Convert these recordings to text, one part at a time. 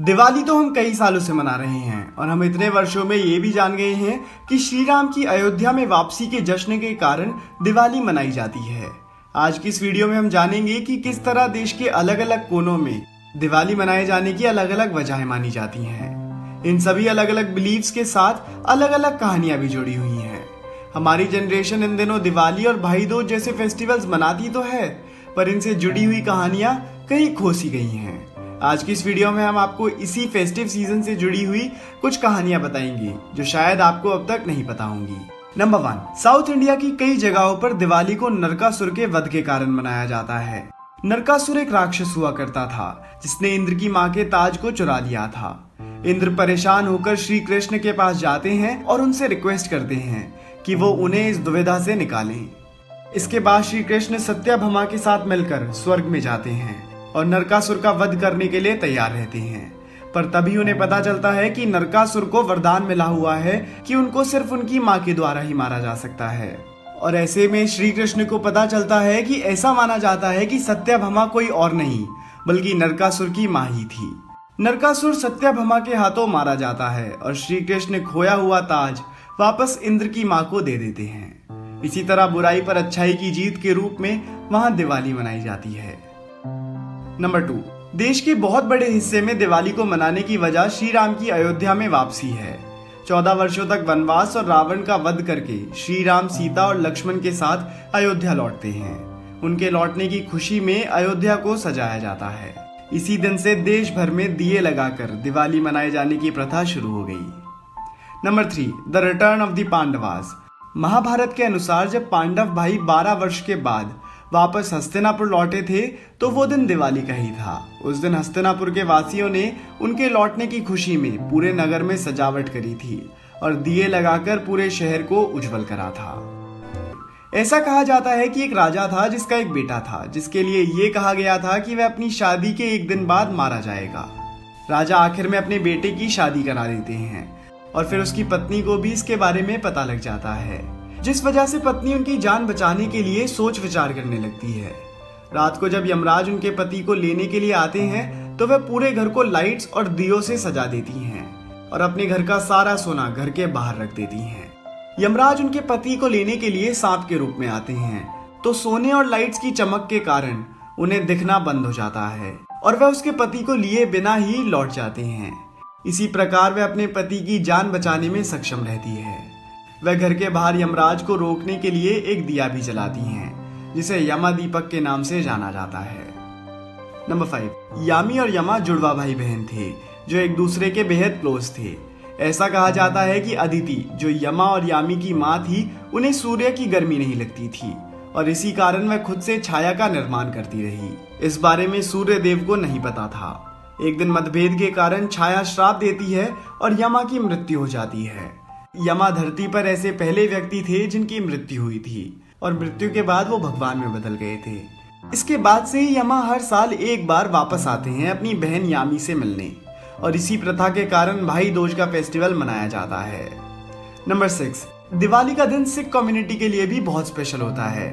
दिवाली तो हम कई सालों से मना रहे हैं और हम इतने वर्षों में ये भी जान गए हैं कि श्री राम की अयोध्या में वापसी के जश्न के कारण दिवाली मनाई जाती है। आज की इस वीडियो में हम जानेंगे कि किस तरह देश के अलग अलग कोनों में दिवाली मनाए जाने की अलग अलग वजहें मानी जाती हैं। इन सभी अलग अलग बिलीव्स के साथ अलग अलग कहानियां भी जुड़ी हुई हैं। हमारी जनरेशन इन दिनों दिवाली और भाई दूज जैसे फेस्टिवल्स मनाती तो है, पर इनसे जुड़ी हुई कहानियां कहीं खो सी गई हैं। आज की इस वीडियो में हम आपको इसी फेस्टिव सीजन से जुड़ी हुई कुछ कहानियां बताएंगे जो शायद आपको अब तक नहीं पता होंगी। नंबर 1, साउथ इंडिया की कई जगहों पर दिवाली को नरकासुर के वध के कारण मनाया जाता है। नरकासुर एक राक्षस हुआ करता था जिसने इंद्र की मां के ताज को चुरा लिया था। इंद्र परेशान होकर श्री कृष्ण के पास जाते हैं और उनसे रिक्वेस्ट करते हैं कि वो उन्हें इस दुविधा से निकालें। इसके बाद श्री कृष्ण सत्यभामा के साथ मिलकर स्वर्ग में जाते हैं और नरकासुर का वध करने के लिए तैयार रहते हैं। पर तभी उन्हें पता चलता है कि नरकासुर को वरदान मिला हुआ है कि उनको सिर्फ उनकी मां के द्वारा ही मारा जा सकता है। और ऐसे में श्री कृष्ण को पता चलता है कि ऐसा माना जाता है कि सत्यभामा कोई और नहीं बल्कि नरकासुर की मां ही थी। नरकासुर सत्यभामा के हाथों मारा जाता है और श्री कृष्ण खोया हुआ ताज वापस इंद्र की मां को दे देते हैं। इसी तरह बुराई पर अच्छाई की जीत के रूप में वहां दिवाली मनाई जाती है। नंबर 2, देश के बहुत बड़े हिस्से में दिवाली को मनाने की वजह श्री राम की अयोध्या में वापसी है। 14 वर्षों तक वनवास और रावण का वध करके श्री राम सीता और लक्ष्मण के साथ अयोध्या लौटते हैं। उनके लौटने की खुशी में अयोध्या को सजाया जाता है। इसी दिन से देश भर में दिए लगाकर दिवाली मनाए जाने की प्रथा शुरू हो गई। Number 3, the return of the Pandavas. Mahabharata के अनुसार जब पांडव भाई 12 वर्ष के बाद वापस हस्तिनापुर लौटे थे तो वो दिन दिवाली का ही था। उस दिन हस्तिनापुर के वासियों ने उनके लौटने की खुशी में पूरे नगर में सजावट करी थी और दिए लगाकर पूरे शहर को उज्जवल करा था। ऐसा कहा जाता है कि एक राजा था जिसका एक बेटा था जिसके लिए ये कहा गया था कि वह अपनी शादी के एक दिन बाद मारा जाएगा। राजा आखिर में अपने बेटे की शादी करा देते हैं और फिर उसकी पत्नी को भी इसके बारे में पता लग जाता है, जिस वजह से पत्नी उनकी जान बचाने के लिए सोच विचार करने लगती है। रात को जब यमराज उनके पति को लेने के लिए आते हैं तो वह पूरे घर को लाइट्स और दियों से सजा देती हैं और अपने घर का सारा सोना घर के बाहर रख देती हैं। यमराज उनके पति को लेने के लिए सांप के रूप में आते हैं तो सोने और लाइट्स की चमक के कारण उन्हें दिखना बंद हो जाता है और वह उसके पति को लिए बिना ही लौट जाते हैं। इसी प्रकार वह अपने पति की जान बचाने में सक्षम रहती है। वह घर के बाहर यमराज को रोकने के लिए एक दिया भी जलाती हैं जिसे यमा दीपक के नाम से जाना जाता है। नंबर 5, यामी और यमा जुड़वा भाई बहन थे जो एक दूसरे के बेहद क्लोज थे। ऐसा कहा जाता है कि अदिति जो यमा और यामी की मां थी उन्हें सूर्य की गर्मी नहीं लगती थी और इसी कारण वह खुद से छाया का निर्माण करती रही। इस बारे में सूर्य देव को नहीं पता था। एक दिन मतभेद के कारण छाया श्राप देती है और यमा की मृत्यु हो जाती है। यमा धरती पर ऐसे पहले व्यक्ति थे जिनकी मृत्यु हुई थी और मृत्यु के बाद वो भगवान में बदल गए थे। इसके बाद से ही यमा हर साल एक बार वापस आते हैं अपनी बहन यामी से मिलने और इसी प्रथा के कारण भाई दूज का फेस्टिवल मनाया जाता है। नंबर 6, दिवाली का दिन सिख कम्युनिटी के लिए भी बहुत स्पेशल होता है।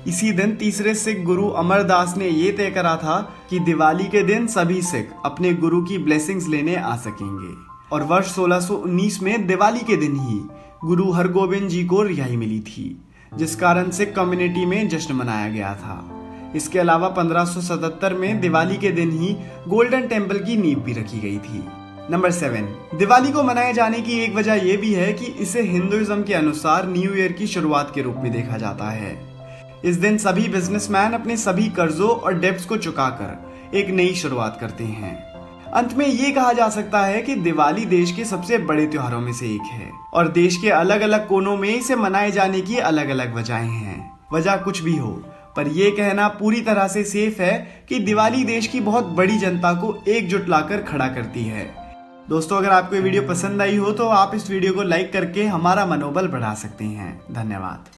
इसी दिन तीसरे सिख गुरु अमरदास ने ये तय करा था कि दिवाली के दिन सभी सिख अपने गुरु की ब्लेसिंग्स लेने आ सकेंगे और वर्ष 1619 में दिवाली के दिन ही गुरु हरगोबिंद जी को रिहाई मिली थी, जिस कारण सिख कम्युनिटी में जश्न मनाया गया था। इसके अलावा 1577 में दिवाली के दिन ही गोल्डन टेम्पल की नींव भी रखी गई थी। नंबर 7, दिवाली को मनाए जाने की एक वजह यह भी है कि इसे हिंदुइज्म के अनुसार न्यू ईयर की शुरुआत के रूप में देखा जाता है। इस दिन सभी बिजनेसमैन अपने सभी कर्जों और डेब्ट्स को चुकाकर एक नई शुरुआत करते हैं। अंत में ये कहा जा सकता है कि दिवाली देश के सबसे बड़े त्योहारों में से एक है और देश के अलग अलग कोनों में इसे मनाए जाने की अलग अलग वजहें हैं। वजह कुछ भी हो, पर यह कहना पूरी तरह से सेफ है कि दिवाली देश की बहुत बड़ी जनता को एकजुट लाकर खड़ा करती है। दोस्तों, अगर आपको ये वीडियो पसंद आई हो तो आप इस वीडियो को लाइक करके हमारा मनोबल बढ़ा सकते हैं। धन्यवाद।